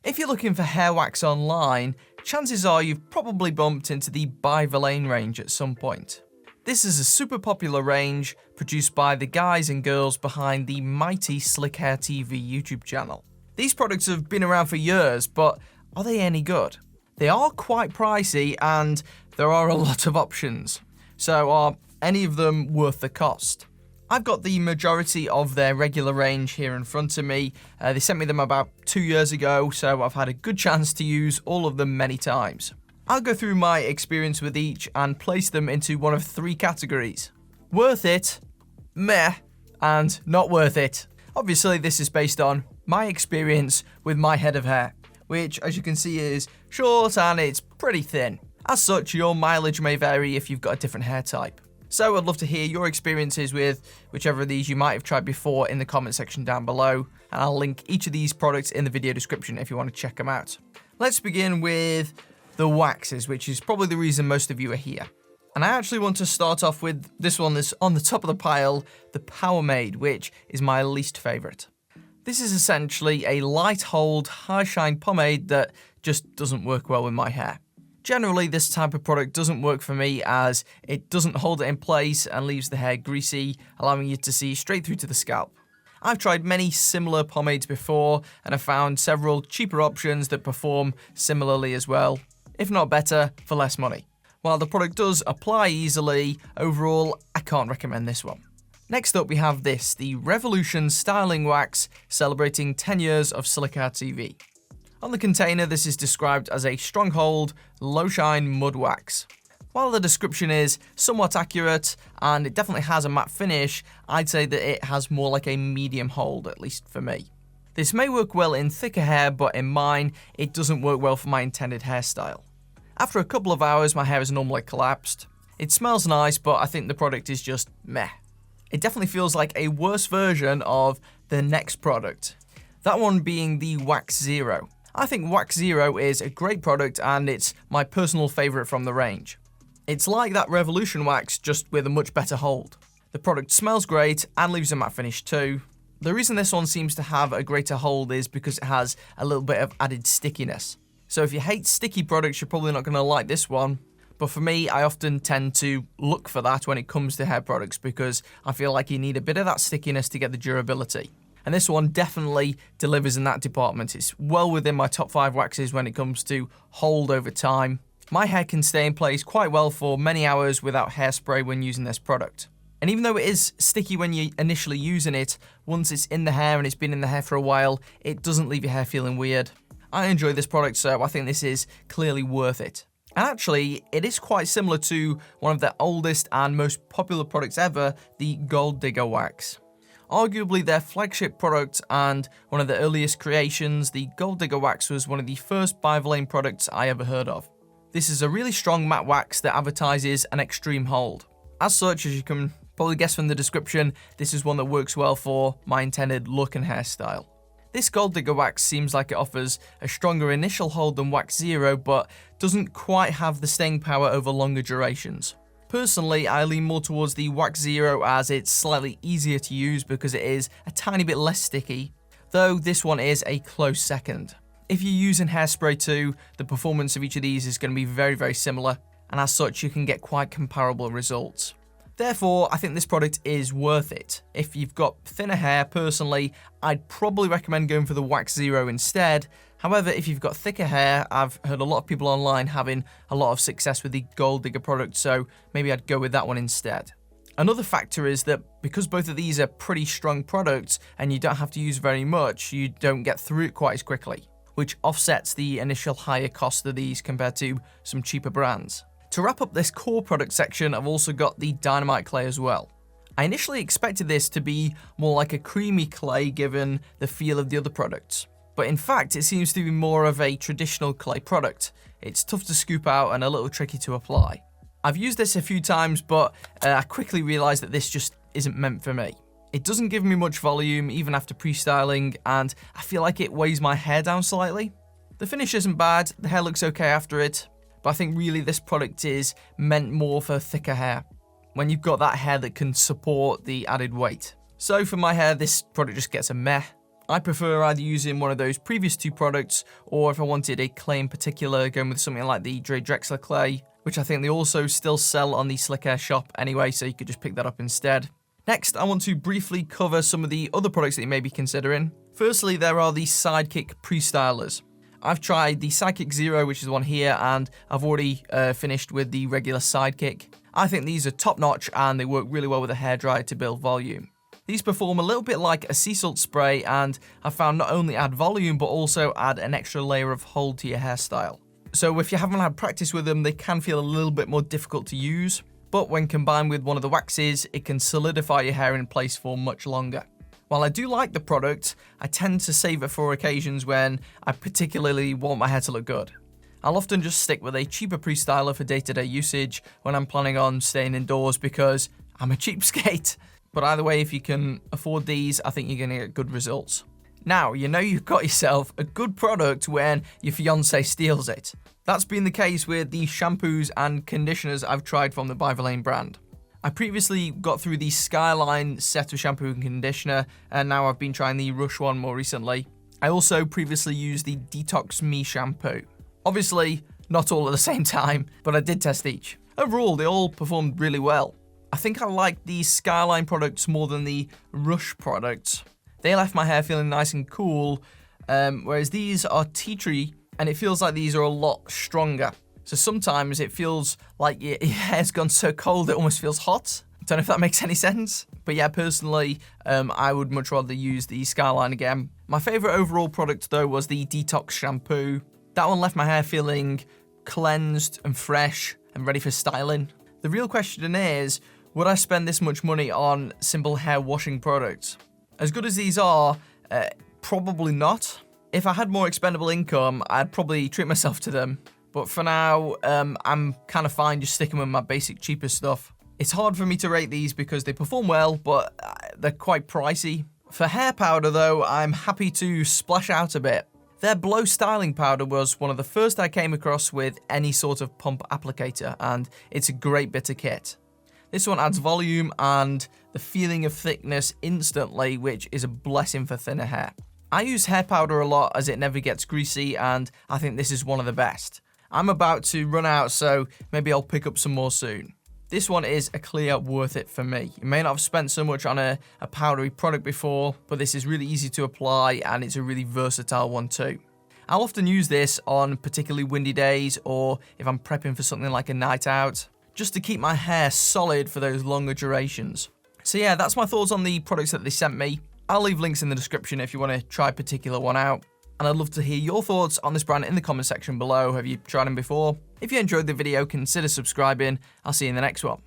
If you're looking for hair wax online, chances are you've probably bumped into the By Vilain range at some point. This is a super popular range produced by the guys and girls behind the mighty Slikhaar TV YouTube channel. These products have been around for years, but are they any good? They are quite pricey and there are a lot of options. So are any of them worth the cost? I've got the majority of their regular range here in front of me. They sent me them about 2 years ago, so I've had a good chance to use all of them many times. I'll go through my experience with each and place them into one of 3 categories. Worth it, meh, and not worth it. Obviously, this is based on my experience with my head of hair, which, as you can see, is short and it's pretty thin. As such, your mileage may vary if you've got a different hair type. So I'd love to hear your experiences with whichever of these you might have tried before in the comment section down below, and I'll link each of these products in the video description if you want to check them out. Let's begin with the waxes, which is probably the reason most of you are here. And I actually want to start off with this one that's on the top of the pile, the Powermade, which is my least favourite. This is essentially a light hold, high shine pomade that just doesn't work well with my hair. Generally, this type of product doesn't work for me as it doesn't hold it in place and leaves the hair greasy, allowing you to see straight through to the scalp. I've tried many similar pomades before and have found several cheaper options that perform similarly as well, if not better, for less money. While the product does apply easily, overall, I can't recommend this one. Next up we have this, the Revolution Styling Wax, celebrating 10 years of Slikhaar TV. On the container, this is described as a strong hold, low shine mud wax. While the description is somewhat accurate and it definitely has a matte finish, I'd say that it has more like a medium hold, at least for me. This may work well in thicker hair, but in mine, it doesn't work well for my intended hairstyle. After a couple of hours, my hair is normally collapsed. It smells nice, but I think the product is just meh. It definitely feels like a worse version of the next product. That one being the Wax Zero. I think Wax Zero is a great product and it's my personal favourite from the range. It's like that Revolution wax, just with a much better hold. The product smells great and leaves a matte finish too. The reason this one seems to have a greater hold is because it has a little bit of added stickiness. So if you hate sticky products, you're probably not going to like this one. But for me, I often tend to look for that when it comes to hair products because I feel like you need a bit of that stickiness to get the durability. And this one definitely delivers in that department. It's well within my top 5 waxes when it comes to hold over time. My hair can stay in place quite well for many hours without hairspray when using this product. And even though it is sticky when you're initially using it, once it's in the hair and it's been in the hair for a while, it doesn't leave your hair feeling weird. I enjoy this product, so I think this is clearly worth it. And actually, it is quite similar to one of the oldest and most popular products ever, the Gold Digger Wax. Arguably their flagship product and one of the earliest creations, the Gold Digger Wax was one of the first By Vilain products I ever heard of. This is a really strong matte wax that advertises an extreme hold. As such, as you can probably guess from the description, this is one that works well for my intended look and hairstyle. This Gold Digger Wax seems like it offers a stronger initial hold than Wax Zero, but doesn't quite have the staying power over longer durations. Personally, I lean more towards the Wax Zero as it's slightly easier to use because it is a tiny bit less sticky, though this one is a close second. If you're using hairspray too, the performance of each of these is going to be very, very similar, and as such you can get quite comparable results. Therefore, I think this product is worth it. If you've got thinner hair, personally, I'd probably recommend going for the Wax Zero instead. However, if you've got thicker hair, I've heard a lot of people online having a lot of success with the Gold Digger product, so maybe I'd go with that one instead. Another factor is that because both of these are pretty strong products and you don't have to use very much, you don't get through it quite as quickly, which offsets the initial higher cost of these compared to some cheaper brands. To wrap up this core product section, I've also got the Dynamite Clay as well. I initially expected this to be more like a creamy clay given the feel of the other products, but in fact it seems to be more of a traditional clay product. It's tough to scoop out and a little tricky to apply. I've used this a few times, but I quickly realised that this just isn't meant for me. It doesn't give me much volume even after pre-styling, and I feel like it weighs my hair down slightly. The finish isn't bad, the hair looks okay after it, but I think really this product is meant more for thicker hair, when you've got that hair that can support the added weight. So for my hair, this product just gets a meh. I prefer either using one of those previous two products, or if I wanted a clay in particular, going with something like the Dre Drexler clay, which I think they also still sell on the Slikhaar shop anyway, so you could just pick that up instead. Next, I want to briefly cover some of the other products that you may be considering. Firstly, there are the Sidekick pre-stylers. I've tried the Sidekick Zero, which is the one here, and I've already finished with the regular Sidekick. I think these are top notch and they work really well with a hairdryer to build volume. These perform a little bit like a sea salt spray, and I found not only add volume but also add an extra layer of hold to your hairstyle. So if you haven't had practice with them, they can feel a little bit more difficult to use, but when combined with one of the waxes, it can solidify your hair in place for much longer. While I do like the product, I tend to save it for occasions when I particularly want my hair to look good. I'll often just stick with a cheaper pre-styler for day-to-day usage when I'm planning on staying indoors because I'm a cheapskate. But either way, if you can afford these, I think you're going to get good results. Now, you know you've got yourself a good product when your fiance steals it. That's been the case with the shampoos and conditioners I've tried from the By Vilain brand. I previously got through the Skyline set of shampoo and conditioner, and now I've been trying the Rush one more recently. I also previously used the Detox Me shampoo. Obviously, not all at the same time, but I did test each. Overall, they all performed really well. I think I like the Skyline products more than the Rush products. They left my hair feeling nice and cool, whereas these are tea tree, and it feels like these are a lot stronger. So sometimes it feels like your hair's gone so cold it almost feels hot. I don't know if that makes any sense. But yeah, personally, I would much rather use the Skyline again. My favourite overall product though was the Detox shampoo. That one left my hair feeling cleansed and fresh and ready for styling. The real question is, would I spend this much money on simple hair washing products? As good as these are, probably not. If I had more expendable income, I'd probably treat myself to them. But for now, I'm kind of fine just sticking with my basic cheaper stuff. It's hard for me to rate these because they perform well, but they're quite pricey. For hair powder though, I'm happy to splash out a bit. Their Blow Styling Powder was one of the first I came across with any sort of pump applicator, and it's a great bit of kit. This one adds volume and the feeling of thickness instantly, which is a blessing for thinner hair. I use hair powder a lot as it never gets greasy, and I think this is one of the best. I'm about to run out, so maybe I'll pick up some more soon. This one is a clear worth it for me. You may not have spent so much on a powdery product before, but this is really easy to apply and it's a really versatile one too. I'll often use this on particularly windy days or if I'm prepping for something like a night out, just to keep my hair solid for those longer durations. So yeah, that's my thoughts on the products that they sent me. I'll leave links in the description if you want to try a particular one out. And I'd love to hear your thoughts on this brand in the comment section below. Have you tried them before? If you enjoyed the video, consider subscribing. I'll see you in the next one.